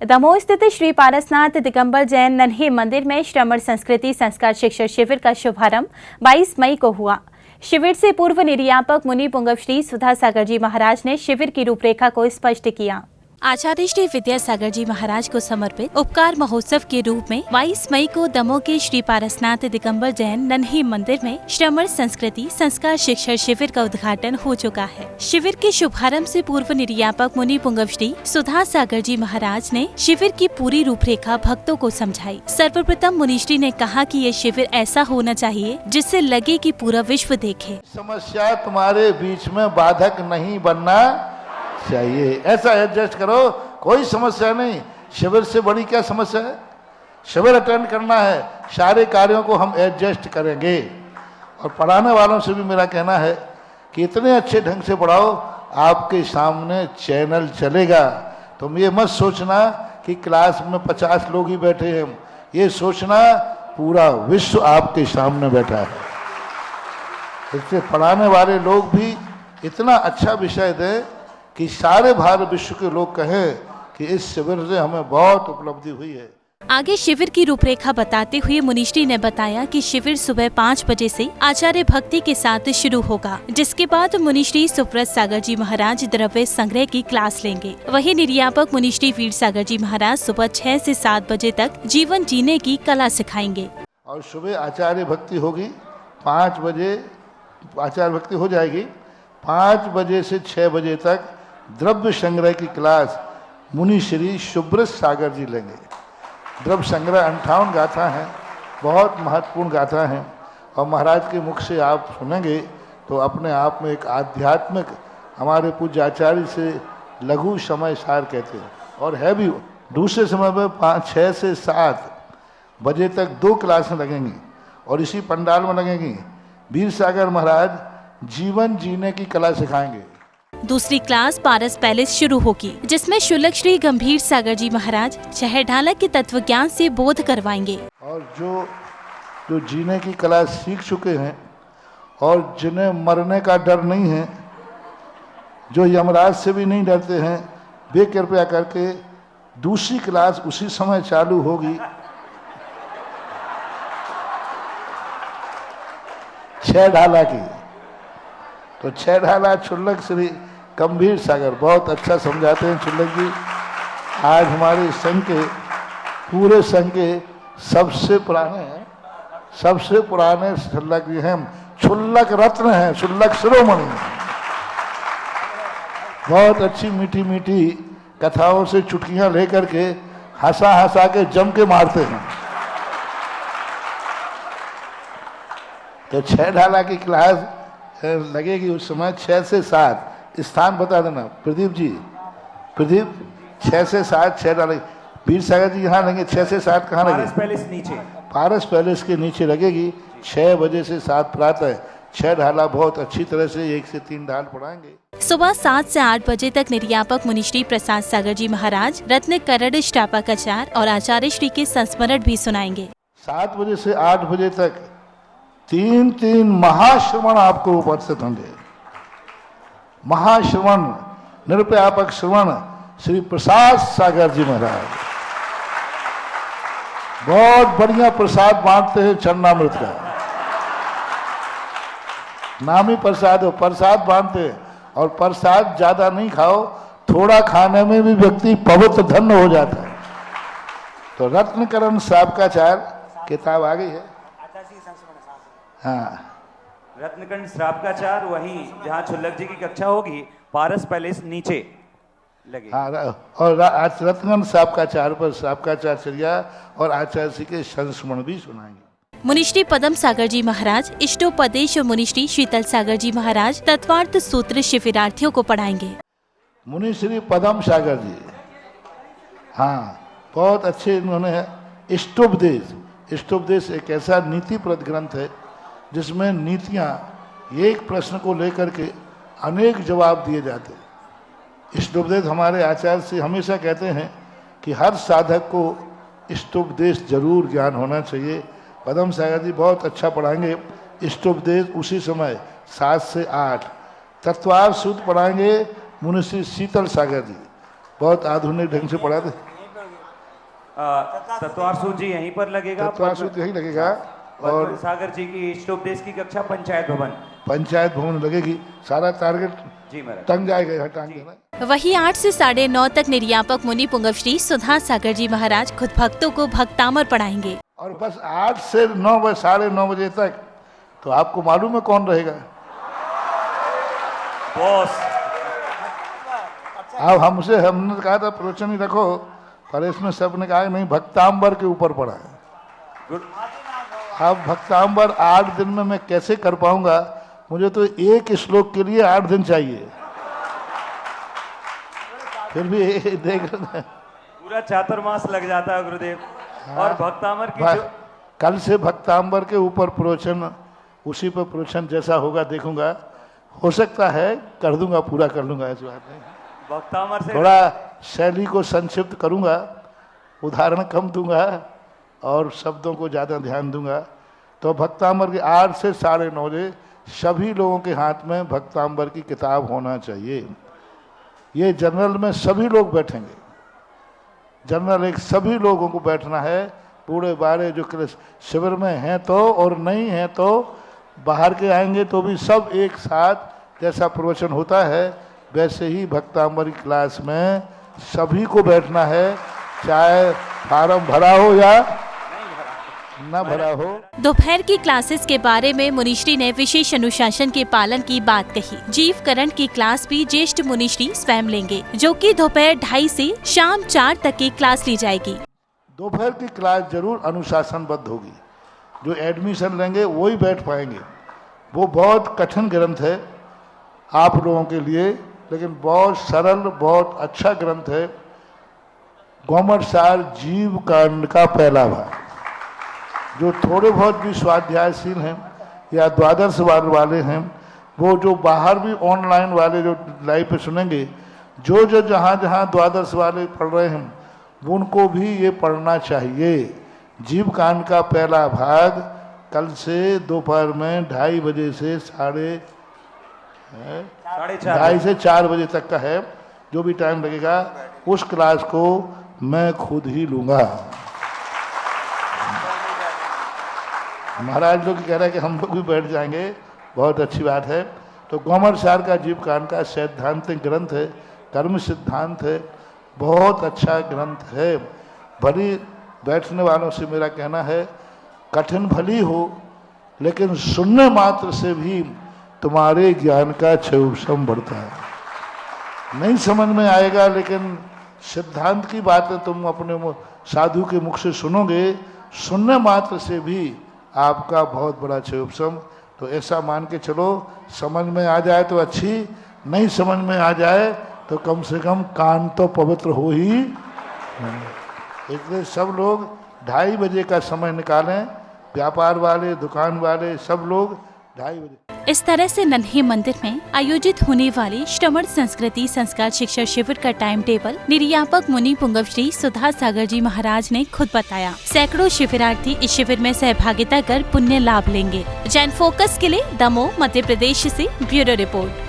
दमोह स्थित श्री पारसनाथ दिगंबर जैन नन्ही मंदिर में श्रमण संस्कृति संस्कार शिक्षण शिविर का शुभारंभ 22 मई को हुआ। शिविर से पूर्व निर्यापक मुनि पुंगव श्री सुधा सागर जी महाराज ने शिविर की रूपरेखा को स्पष्ट किया। आचार्य श्री विद्यासागर जी महाराज को समर्पित उपकार महोत्सव के रूप में 22 मई को दमोह के श्री पारसनाथ दिगंबर जैन नन्ही मंदिर में श्रमण संस्कृति संस्कार शिक्षण शिविर का उद्घाटन हो चुका है। शिविर के शुभारंभ से पूर्व निर्यापक मुनि पुंगव श्री सुधा सागर जी महाराज ने शिविर की पूरी रूपरेखा भक्तों को समझाई। सर्वप्रथम मुनिश्री ने कहा कि ये शिविर ऐसा होना चाहिए जिससे लगे कि पूरा विश्व देखे। समस्या तुम्हारे बीच में बाधक नहीं बनना चाहिए, ऐसा एडजस्ट करो, कोई समस्या नहीं। शिविर से बड़ी क्या समस्या है? शिविर अटेंड करना है, सारे कार्यों को हम एडजस्ट करेंगे। और पढ़ाने वालों से भी मेरा कहना है कि इतने अच्छे ढंग से पढ़ाओ, आपके सामने चैनल चलेगा। तुम ये मत सोचना कि क्लास में 50 लोग ही बैठे हैं, ये सोचना पूरा विश्व आपके सामने बैठा है। इससे पढ़ाने वाले लोग भी इतना अच्छा विषय दें कि सारे भारत विश्व के लोग कहें कि इस शिविर से हमें बहुत उपलब्धि हुई है। आगे शिविर की रूपरेखा बताते हुए मुनिश्री ने बताया कि शिविर सुबह 5 बजे से आचार्य भक्ति के साथ शुरू होगा, जिसके बाद मुनिश्री सुब्रत सागर जी महाराज द्रव्य संग्रह की क्लास लेंगे। वहीं निर्यापक मुनिश्री वीर सागर जी महाराज सुबह 6 से 7 बजे तक जीवन जीने की कला सिखाएंगे। और सुबह आचार्य भक्ति होगी, 5 बजे आचार्य भक्ति हो जाएगी। 5 बजे से 6 बजे तक द्रव्य संग्रह की क्लास मुनि श्री सुब्रत सागर जी लेंगे। द्रव्य संग्रह 58 गाथा हैं, बहुत महत्वपूर्ण गाथा हैं, और महाराज के मुख से आप सुनेंगे तो अपने आप में एक आध्यात्मिक, हमारे पूज्य आचार्य से लघु समय सार कहते हैं, और है भी। दूसरे समय में 6 से 7 बजे तक 2 क्लासें लगेंगी, और इसी पंडाल में लगेंगी। वीर सागर महाराज जीवन जीने की कला सिखाएंगे। दूसरी क्लास पारस पैलेस शुरू होगी, जिसमें शुल्लक श्री गंभीर सागर जी महाराज चहरढाला के तत्व ज्ञान से बोध करवाएंगे। और जो जीने की कला सीख चुके हैं और जिन्हें मरने का डर नहीं है, जो यमराज से भी नहीं डरते हैं, वे कृपया करके दूसरी क्लास उसी समय चालू होगी। 6 ढाला की, तो 6 ढाला शुल्लक श्री गंभीर सागर बहुत अच्छा समझाते हैं। शुल्लक जी आज हमारे संघ के, पूरे संघ के सबसे पुराने शुल्लक जी हैं, शुल्लक रत्न हैं, शुल्लक शिरोमणि। बहुत अच्छी मीठी मीठी कथाओं से चुटकियां लेकर के हंसा के जम के मारते हैं। तो 6 ढाला की क्लास लगेगी उस समय 6 से 7। स्थान बता देना प्रदीप जी। प्रदीप 6 से 7 6 ढाला। वीर सागर जी यहाँ लगेंगे 6 से 7 कहाँ लगेगी? पारस पैलेस नीचे। पारस पैलेस के नीचे लगेगी। 6 बजे से 7 प्रातः 6 ढाला बहुत अच्छी तरह से 1 से 3 ढाल पढ़ाएंगे। सुबह 7 से 8 बजे तक निर्यापक मुनिश्री प्रसाद सागर जी महाराज रत्न करड़ श्टापाचार और आचार्य श्री के संस्मरण भी सुनाएंगे। 7 बजे से 8 बजे तक 3 महाश्रवण आपको उपस्थित होंगे। महाश्रवण, निरव्यापक श्रवण श्री प्रसाद सागर जी महाराज बहुत बढ़िया प्रसाद बांटते हैं, चरणामृत का नामी प्रसाद हो। प्रसाद बांटते हैं, और प्रसाद ज्यादा नहीं खाओ, थोड़ा खाने में भी व्यक्ति पवित्र धन्य हो जाता है। तो रत्नकरण श्रावकाचार किताब आ गई है। हाँ, रत्नकंड श्रावकाचार, वहीं जहाँ शुल्लक जी की कक्षा होगी, पारस पैलेस नीचे लगे। हाँ, और रत्नकंड श्रावकाचार पर श्रावकाचार्य और आचार्य श्री के संस्मरण भी सुनाएंगे। मुनिश्री पदम सागर जी महाराज इष्टोपदेश और मुनिश्री शीतल सागर जी महाराज तत्वार्थ सूत्र शिविरार्थियों को पढ़ाएंगे। मुनिश्री पदम सागर जी, हाँ, बहुत अच्छे इन्होंने इष्टोपदेश। इष्टोपदेश एक ऐसा नीतिप्रद ग्रंथ है जिसमें नीतियाँ, एक प्रश्न को लेकर के अनेक जवाब दिए जाते हैं। इष्टोपदेश हमारे आचार्य से हमेशा कहते हैं कि हर साधक को इष्टोपदेश जरूर ज्ञान होना चाहिए। पदम सागर जी बहुत अच्छा पढ़ाएंगे इष्टोपदेश। उसी समय 7 से 8 तत्वार्थ सूत्र पढ़ाएंगे मुनिश्री शीतल सागर जी, बहुत आधुनिक ढंग से पढ़ाते। तत्वार सूद जी यहीं पर लगेगा। तत्वार सूद यही लगेगा और सागर जी की इष्ट उपदेश की कक्षा पंचायत भवन लगेगी। सारा टारगेट जी महाराज टंग जाएगा, यहाँ टांग देना। वहीं 8 से 9:30 तक निर्यापक मुनि पुंगव श्री सुधा सागर जी महाराज खुद भक्तों को भक्तामर पढ़ाएंगे। और बस 8 से 9 बजे 9:30 बजे तक तो आपको मालूम है कौन रहेगा? बॉस। अब हमने कहा था प्रवचन ही रखो, पर इसमें सबने कहा नहीं, भक्तांबर के ऊपर पड़ा है। अब भक्तांबर 8 दिन में मैं कैसे कर पाऊंगा? मुझे तो एक श्लोक के लिए 8 दिन चाहिए। फिर भी देख पूरा चातुर्मास लग जाता है गुरुदेव। और भक्तांबर की कल से भक्तांबर के ऊपर प्रवचन, उसी पर प्रवचन जैसा होगा देखूंगा। हो सकता है कर दूंगा, पूरा कर लूंगा, ऐसी बात नहीं। भक्तांबर से थोड़ा शैली को संक्षिप्त करूंगा, उदाहरण कम दूंगा और शब्दों को ज़्यादा ध्यान दूंगा। तो भक्तांबर के 8 से 9:30 बजे सभी लोगों के हाथ में भक्तांबर की किताब होना चाहिए। ये जनरल में सभी लोग बैठेंगे, जनरल एक सभी लोगों को बैठना है। बूढ़े बारे जो शिविर में हैं तो, और नहीं हैं तो बाहर के आएंगे तो भी सब एक साथ, जैसा प्रवचन होता है वैसे ही भक्तांबर की क्लास में सभी को बैठना है, चाहे फार्म भरा हो या न भरा हो। दोपहर की क्लासेस के बारे में मुनिश्री ने विशेष अनुशासन के पालन की बात कही। जीव करण की क्लास भी ज्येष्ठ मुनिश्री स्वयं लेंगे, जो कि दोपहर 2:30 से शाम 4 तक की क्लास ली जाएगी। दोपहर की क्लास जरूर अनुशासनबद्ध होगी। जो एडमिशन लेंगे वही बैठ पाएंगे। वो बहुत कठिन ग्रंथ है आप लोगों के लिए, लेकिन बहुत सरल, बहुत अच्छा ग्रंथ है। गौमरसार जीव कांड का पहला भाग। जो थोड़े बहुत भी स्वाध्यायशील हैं या द्वादश वाले हैं, वो जो बाहर भी ऑनलाइन वाले जो लाइव पे सुनेंगे, जो जहाँ द्वादश वाले पढ़ रहे हैं उनको भी ये पढ़ना चाहिए। जीव कांड का पहला भाग कल से दोपहर में 2:30 बजे से 2:30 से 4 बजे तक का है। जो भी टाइम लगेगा उस क्लास को मैं खुद ही लूँगा। महाराज लोग कह रहे हैं कि हम लोग भी बैठ जाएंगे, बहुत अच्छी बात है। तो गौमरसार का जीव कांड का सैद्धांतिक ग्रंथ है, कर्म सिद्धांत है, बहुत अच्छा ग्रंथ है। भली बैठने वालों से मेरा कहना है, कठिन भली हो लेकिन सुनने मात्र से भी तुम्हारे ज्ञान का क्षयोपशम बढ़ता है। नहीं समझ में आएगा लेकिन सिद्धांत की बातें तुम अपने साधु के मुख से सुनोगे, सुनने मात्र से भी आपका बहुत बड़ा क्षयोपशम। तो ऐसा मान के चलो, समझ में आ जाए तो अच्छी, नहीं समझ में आ जाए तो कम से कम कान तो पवित्र हो ही। इसलिए सब लोग 2:30 बजे का समय निकालें, व्यापार वाले, दुकान वाले, सब लोग 2:30 बजे। इस तरह से नन्हे मंदिर में आयोजित होने वाली श्रमण संस्कृति संस्कार शिक्षा शिविर का टाइम टेबल निर्यापक मुनि पुंगव श्री सुधा सागर जी महाराज ने खुद बताया। सैकड़ों शिविरार्थी इस शिविर में सहभागिता कर पुण्य लाभ लेंगे। जैन फोकस के लिए दमोह मध्य प्रदेश से ब्यूरो रिपोर्ट।